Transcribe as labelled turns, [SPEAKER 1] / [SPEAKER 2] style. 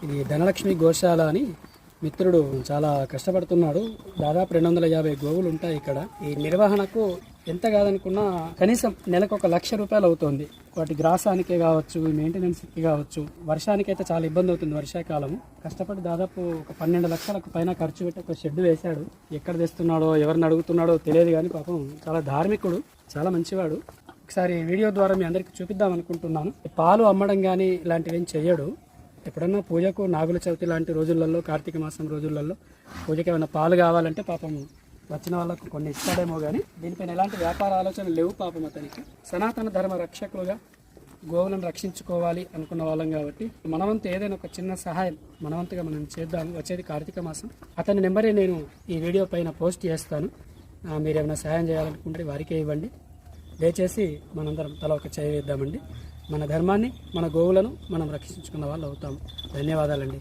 [SPEAKER 1] ఇది ధనలక్ష్మి గోశాల అని మిత్రుడు చాలా కష్టపడుతున్నాడు. దాదాపు 250 గోవులు ఉంటాయి ఇక్కడ. ఈ నిర్వహణకు ఎంత కాదనుకున్నా కనీసం నెలకు 1 లక్ష రూపాయలు అవుతుంది. వాటి గ్రాసానికే కావచ్చు, మెయింటెనెన్స్కి కావచ్చు. వర్షానికైతే చాలా ఇబ్బంది అవుతుంది. వర్షాకాలం కష్టపడి దాదాపు ఒక 12 లక్షలకు పైన ఖర్చు పెట్టి ఒక షెడ్ వేశాడు. ఎక్కడ తెస్తున్నాడో ఎవరిని అడుగుతున్నాడో తెలియదు, కానీ పాపం చాలా ధార్మికుడు, చాలా మంచివాడు. ఒకసారి వీడియో ద్వారా మీ అందరికీ చూపిద్దాం అనుకుంటున్నాను. పాలు అమ్మడం కానీ ఇలాంటివి ఏం చెయ్యడు. ఎప్పుడన్నా పూజకు, నాగుల చవితి లాంటి రోజులలో, కార్తీక మాసం రోజులలో పూజకి ఏమైనా పాలు కావాలంటే పాపం వచ్చిన వాళ్ళకు కొన్ని ఇస్తాడేమో, కానీ దీనిపైన ఎలాంటి వ్యాపార ఆలోచనలు లేవు పాపం అతనికి. సనాతన ధర్మ రక్షకులుగా గోవులను రక్షించుకోవాలి అనుకున్న వాళ్ళం కాబట్టి మనవంతు ఏదైనా ఒక చిన్న సహాయం మనవంతుగా మనం చేద్దాము. వచ్చేది కార్తీక మాసం. అతని నెంబరే నేను ఈ వీడియో పైన పోస్ట్ చేస్తాను. మీరు ఏమైనా సహాయం చేయాలనుకుంటే వారికే ఇవ్వండి. దయచేసి మనందరం తల ఒక చేయి వేద్దామండి. మన ధర్మాన్ని, మన గోవులను మనం రక్షించుకున్న వాళ్ళు అవుతాము. ధన్యవాదాలండి.